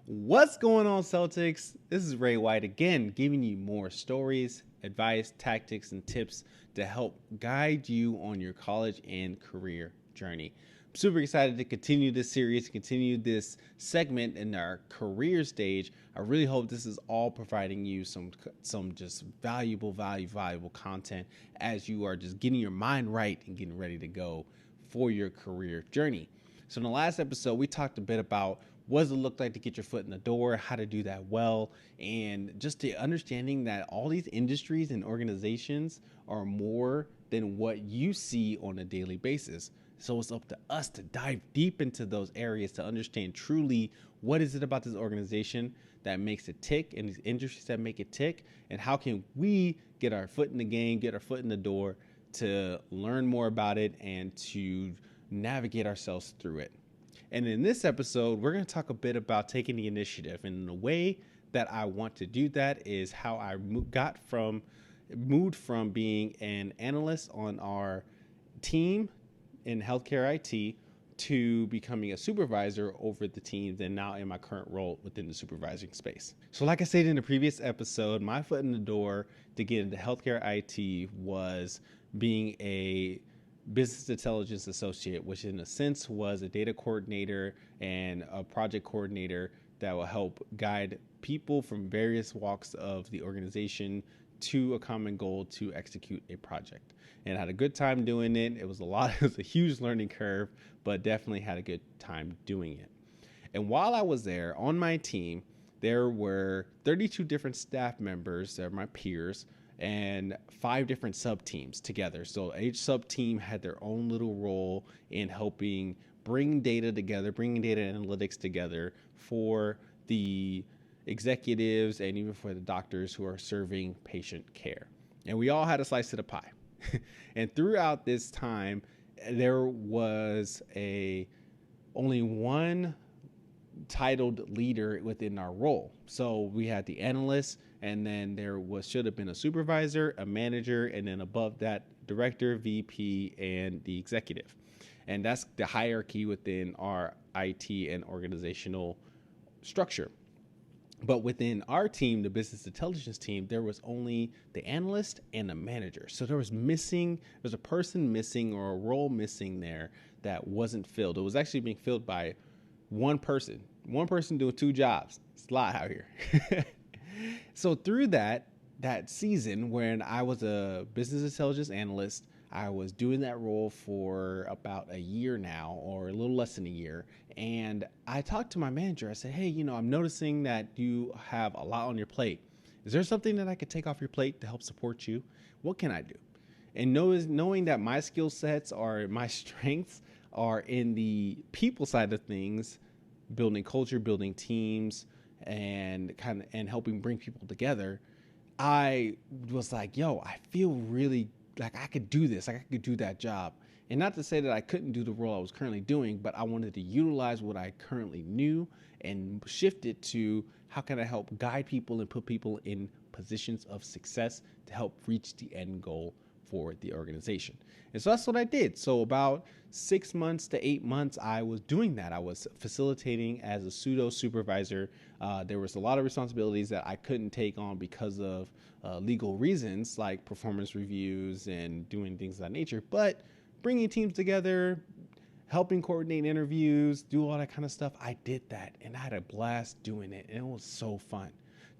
What's going on, Celtics? This is Ray White again, giving you more stories, advice, tactics, and tips to help guide you on your college and career journey. I'm super excited to continue this series, continue this segment in our career stage. I really hope this is all providing you some just valuable content as you are just getting your mind right and getting ready to go for your career journey. So in the last episode, we talked a bit about what does it look like to get your foot in the door, how to do that well, and just the understanding that all these industries and organizations are more than what you see on a daily basis. So it's up to us to dive deep into those areas to understand truly what is it about this organization that makes it tick and these industries that make it tick, and how can we get our foot in the game, get our foot in the door to learn more about it and to navigate ourselves through it. And in this episode, we're going to talk a bit about taking the initiative. And the way that I want to do that is how I moved from being an analyst on our team in healthcare IT to becoming a supervisor over the teams, and now in my current role within the supervising space. So like I said in the previous episode, my foot in the door to get into healthcare IT was being a business intelligence associate, which in a sense was a data coordinator and a project coordinator that will help guide people from various walks of the organization to a common goal to execute a project. And I had a good time doing it. It was a huge learning curve, but definitely had a good time doing it. And while I was there on my team, there were 32 different staff members, they're my peers, and 5 different sub teams together. So each sub team had their own little role in helping bring data together, bringing data analytics together for the executives and even for the doctors who are serving patient care. And we all had a slice of the pie. And throughout this time, there was only one titled leader within our role. So we had the analyst, and then there should have been a supervisor, a manager, and then above that, director, VP, and the executive. And that's the hierarchy within our IT and organizational structure. But within our team, the business intelligence team, there was only the analyst and the manager. So there was a person missing or a role missing there that wasn't filled. It was actually being filled by one person doing 2 jobs. It's a lot out here. So through that season when I was a business intelligence analyst, I was doing that role for about a year now, or a little less than a year. And I talked to my manager. I said, hey, I'm noticing that you have a lot on your plate. Is there something that I could take off your plate to help support you? What can I do? And knowing that my skill sets or my strengths are in the people side of things, building culture, building teams, and helping bring people together, I was like, I feel really like I could do this, like I could do that job. And not to say that I couldn't do the role I was currently doing, but I wanted to utilize what I currently knew and shift it to how can I help guide people and put people in positions of success to help reach the end goal for the organization. And so that's what I did. So about 6 months to 8 months, I was doing that. I was facilitating as a pseudo supervisor. There was a lot of responsibilities that I couldn't take on because of legal reasons, like performance reviews and doing things of that nature. But bringing teams together, helping coordinate interviews, do all that kind of stuff, I did that. And I had a blast doing it. And it was so fun.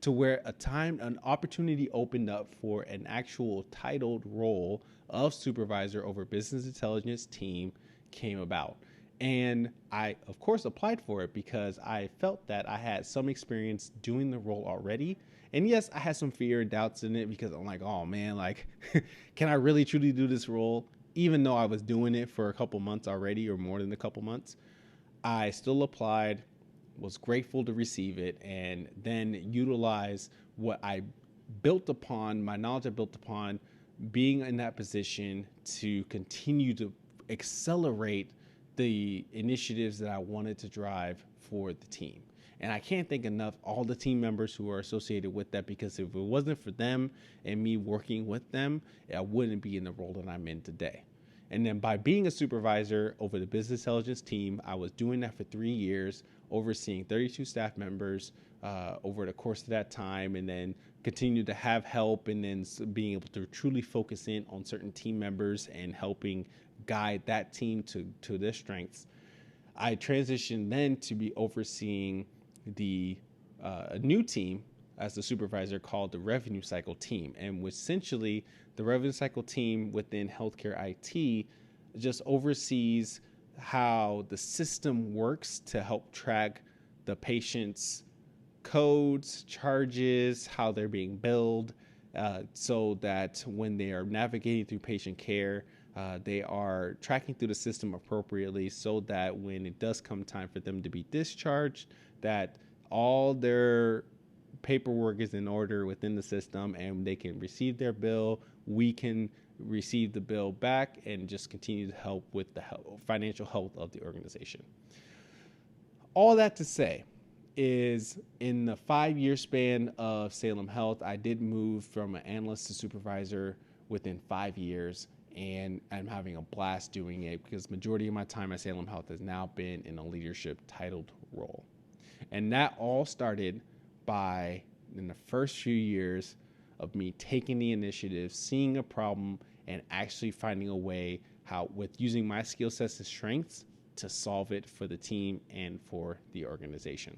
To where an opportunity opened up for an actual titled role of supervisor over business intelligence team came about. And I, of course, applied for it because I felt that I had some experience doing the role already. And yes, I had some fear and doubts in it because I'm like, oh man, like, can I really truly do this role? Even though I was doing it for a couple months already, or more than a couple months, I still applied, was grateful to receive it, and then utilize what I built upon, my knowledge I built upon being in that position to continue to accelerate the initiatives that I wanted to drive for the team. And I can't thank enough all the team members who are associated with that, because if it wasn't for them and me working with them, I wouldn't be in the role that I'm in today. And then by being a supervisor over the business intelligence team, I was doing that for 3 years overseeing 32 staff members over the course of that time, and then continue to have help, and then being able to truly focus in on certain team members and helping guide that team to their strengths. I transitioned then to be overseeing the new team as the supervisor called the revenue cycle team. And essentially, the revenue cycle team within healthcare IT just oversees how the system works to help track the patient's codes, charges, how they're being billed, so that when they are navigating through patient care, they are tracking through the system appropriately, so that when it does come time for them to be discharged, that all their paperwork is in order within the system and they can receive their bill. We can receive the bill back and just continue to help with the financial health of the organization. All that to say is, in the 5-year span of Salem Health, I did move from an analyst to supervisor within 5 years, and I'm having a blast doing it because majority of my time at Salem Health has now been in a leadership titled role. And that all started by, in the first few years of me taking the initiative, seeing a problem, and actually finding a way how, with using my skill sets and strengths, to solve it for the team and for the organization.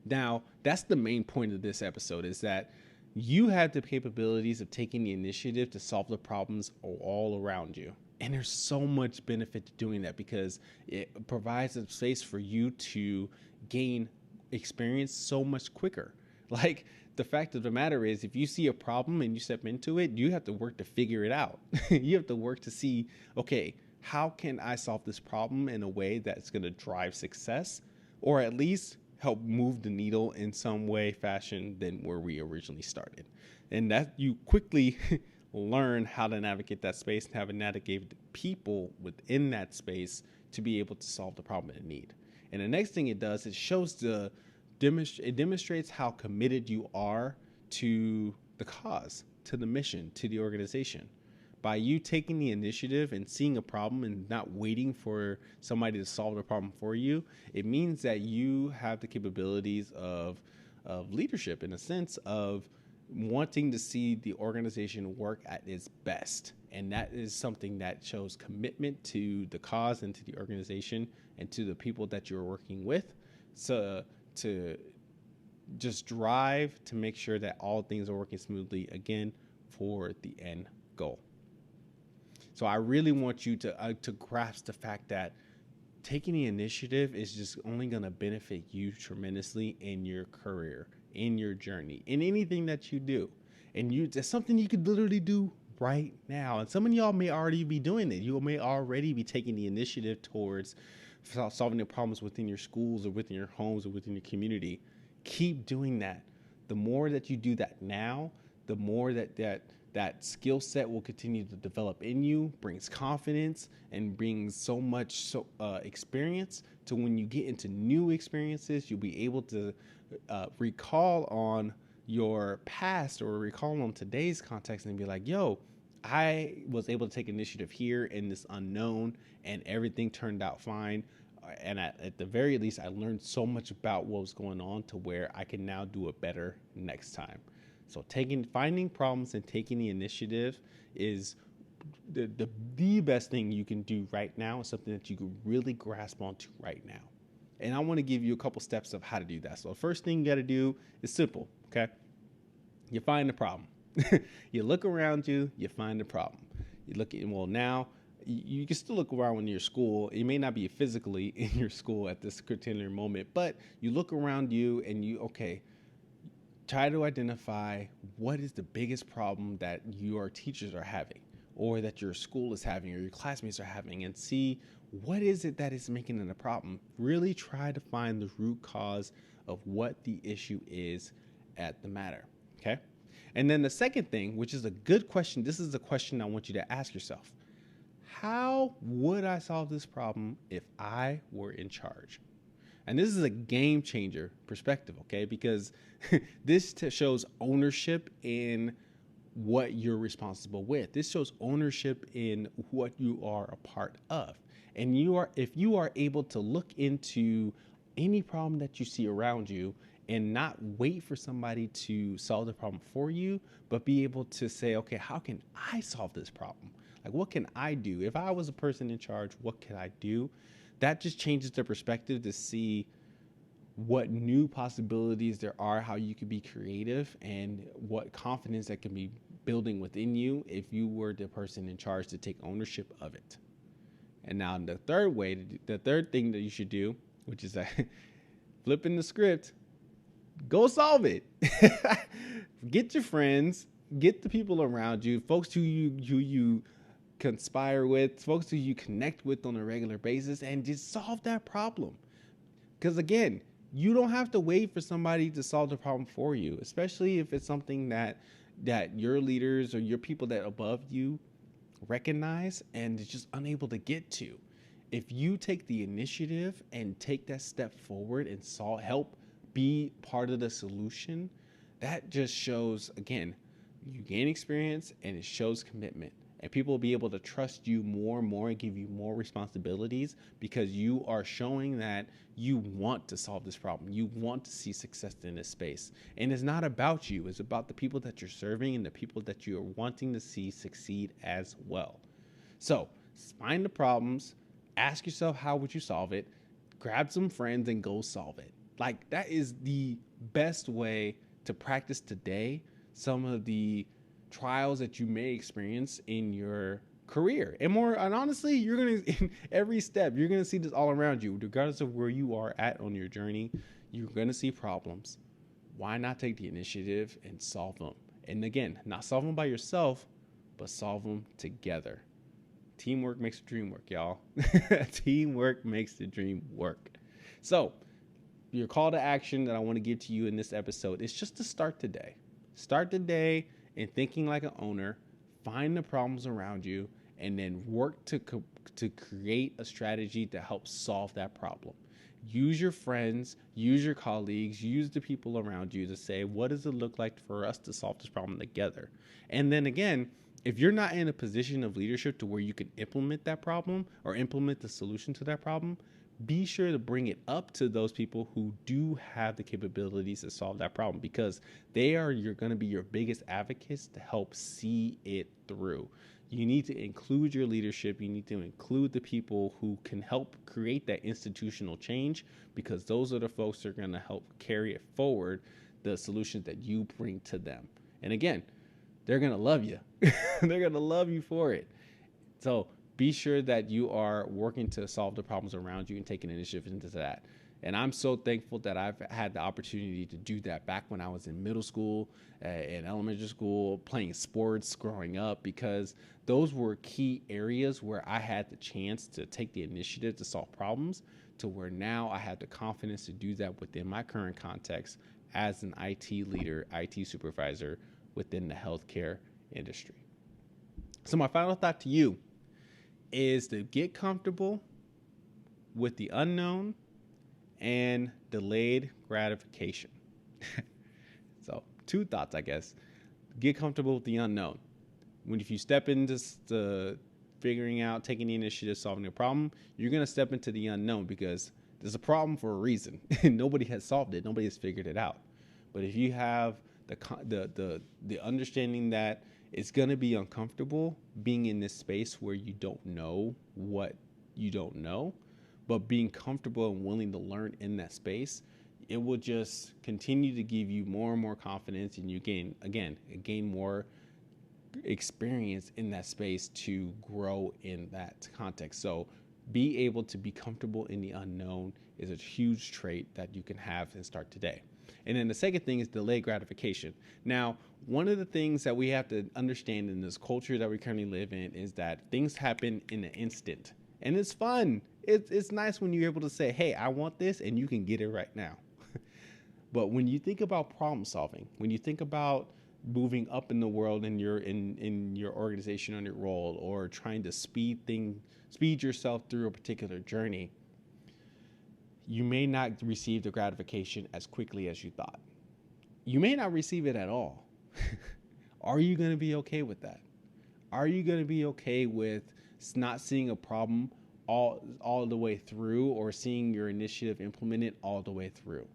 Now, that's the main point of this episode, is that you have the capabilities of taking the initiative to solve the problems all around you. And there's so much benefit to doing that because it provides a space for you to gain experience so much quicker. Like, the fact of the matter is, if you see a problem and you step into it, you have to work to figure it out. You have to work to see, okay, how can I solve this problem in a way that's going to drive success, or at least help move the needle in some way, fashion than where we originally started. And that you quickly learn how to navigate that space and how to navigate people within that space to be able to solve the problem in need. And the next thing it does, it demonstrates how committed you are to the cause, to the mission, to the organization. By you taking the initiative and seeing a problem and not waiting for somebody to solve the problem for you, it means that you have the capabilities of leadership, in a sense of wanting to see the organization work at its best. And that is something that shows commitment to the cause and to the organization and to the people that you're working with. So to just drive to make sure that all things are working smoothly, again, for the end goal. So I really want you to grasp the fact that taking the initiative is just only going to benefit you tremendously in your career, in your journey, in anything that you do. And it's something you could literally do right now. And some of y'all may already be doing it. You may already be taking the initiative towards solving the problems within your schools or within your homes or within your community. Keep doing that. The more that you do that now, the more that skill set will continue to develop in you, brings confidence and brings so much experience to when you get into new experiences, you'll be able to recall on your past or recall on today's context and be like, yo, I was able to take initiative here in this unknown and everything turned out fine. And at the very least, I learned so much about what was going on to where I can now do it better next time. So finding problems and taking the initiative is the best thing you can do right now, and something that you can really grasp onto right now. And I want to give you a couple steps of how to do that. So the first thing you got to do is simple, okay? You find the problem. You look around you, you find the problem. You look at, well, now you can still look around in your school. You may not be physically in your school at this particular moment, but you look around you and try to identify what is the biggest problem that your teachers are having, or that your school is having, or your classmates are having, and see what is it that is making it a problem. Really try to find the root cause of what the issue is at the matter, okay? And then the second thing, which is a good question, this is a question I want you to ask yourself. How would I solve this problem if I were in charge? And this is a game changer perspective, okay? Because this shows ownership in what you're responsible with. This shows ownership in what you are a part of. And if you are able to look into any problem that you see around you and not wait for somebody to solve the problem for you, but be able to say, okay, how can I solve this problem? Like, what can I do? If I was a person in charge, what could I do? That just changes the perspective to see what new possibilities there are, how you can be creative, and what confidence that can be building within you if you were the person in charge to take ownership of it. And now the third thing that you should do, which is flipping the script, go solve it. Get your friends, get the people around you, folks who you conspire with, folks who you connect with on a regular basis, and just solve that problem. Because again, you don't have to wait for somebody to solve the problem for you, especially if it's something that your leaders or your people that above you recognize and is just unable to get to. If you take the initiative and take that step forward and help be part of the solution, that just shows, again, you gain experience and it shows commitment. And people will be able to trust you more and more and give you more responsibilities because you are showing that you want to solve this problem. You want to see success in this space. And it's not about you. It's about the people that you're serving and the people that you're wanting to see succeed as well. So find the problems, ask yourself, how would you solve it? Grab some friends and go solve it. Like, that is the best way to practice today some of the trials that you may experience in your career. And honestly, you're going to, in every step, you're going to see this all around you, regardless of where you are at on your journey. You're going to see problems. Why not take the initiative and solve them? And again, not solve them by yourself, but solve them together. Teamwork makes the dream work, y'all. Teamwork makes the dream work. So your call to action that I want to give to you in this episode is just to start today. Start today in thinking like an owner, find the problems around you, and then work to create a strategy to help solve that problem. Use your friends, use your colleagues, use the people around you to say, what does it look like for us to solve this problem together? And then again, if you're not in a position of leadership to where you can implement that problem or implement the solution to that problem, be sure to bring it up to those people who do have the capabilities to solve that problem, because you're going to be your biggest advocates to help see it through. You need to include your leadership. You need to include the people who can help create that institutional change, because those are the folks that are going to help carry it forward, the solutions that you bring to them. And again, they're going to love you. They're going to love you for it. So be sure that you are working to solve the problems around you and taking initiative into that. And I'm so thankful that I've had the opportunity to do that back when I was in middle school, in elementary school, playing sports, growing up, because those were key areas where I had the chance to take the initiative to solve problems, to where now I have the confidence to do that within my current context as an IT leader, IT supervisor within the healthcare industry. So my final thought to you is to get comfortable with the unknown and delayed gratification. So 2 thoughts, I guess. Get comfortable with the unknown. If you step into the figuring out, taking the initiative, solving a problem, you're going to step into the unknown because there's a problem for a reason. Nobody has solved it. Nobody has figured it out. But if you have the understanding that it's going to be uncomfortable being in this space where you don't know what you don't know, but being comfortable and willing to learn in that space, it will just continue to give you more and more confidence, and you gain more experience in that space to grow in that context. So be able to be comfortable in the unknown is a huge trait that you can have and start today. And then the second thing is delayed gratification. Now, one of the things that we have to understand in this culture that we currently live in is that things happen in an instant. And it's fun. It's nice when you're able to say, hey, I want this, and you can get it right now. But when you think about problem solving, when you think about moving up in the world in your organization on your role, or trying to speed yourself through a particular journey, you may not receive the gratification as quickly as you thought. You may not receive it at all. Are you going to be okay with that? Are you going to be okay with not seeing a problem all the way through, or seeing your initiative implemented all the way through?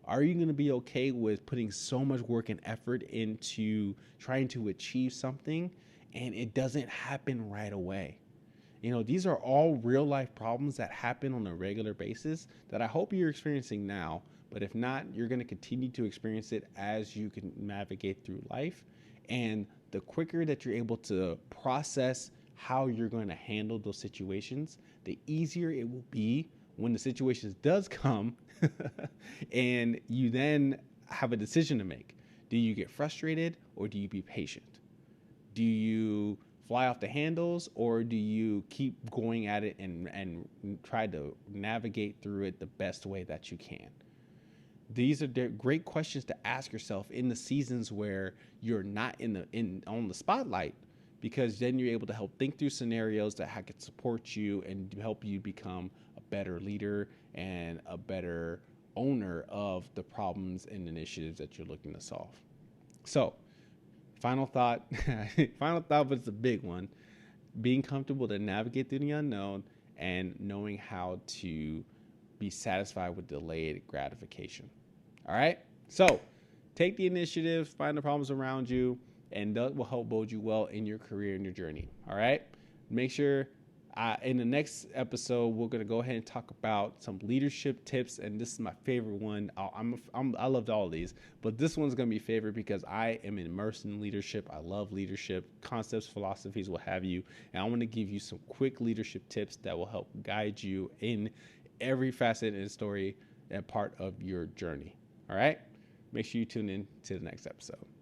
Are you going to be okay with putting so much work and effort into trying to achieve something and it doesn't happen right away? These are all real life problems that happen on a regular basis that I hope you're experiencing now. But if not, you're going to continue to experience it as you can navigate through life. And the quicker that you're able to process how you're going to handle those situations, the easier it will be when the situations does come and you then have a decision to make. Do you get frustrated or do you be patient? Do you fly off the handles, or do you keep going at it and try to navigate through it the best way that you can? These are great questions to ask yourself in the seasons where you're not on the spotlight, because then you're able to help think through scenarios that can support you and help you become a better leader and a better owner of the problems and initiatives that you're looking to solve. So, final thought, but it's a big one. Being comfortable to navigate through the unknown and knowing how to be satisfied with delayed gratification. All right? So take the initiative, find the problems around you, and that will help build you well in your career and your journey. All right? Make sure in the next episode, we're going to go ahead and talk about some leadership tips. And this is my favorite one. I loved all of these, but this one's going to be favorite because I am immersed in leadership. I love leadership, concepts, philosophies, what have you. And I want to give you some quick leadership tips that will help guide you in every facet and story and part of your journey. All right? Make sure you tune in to the next episode.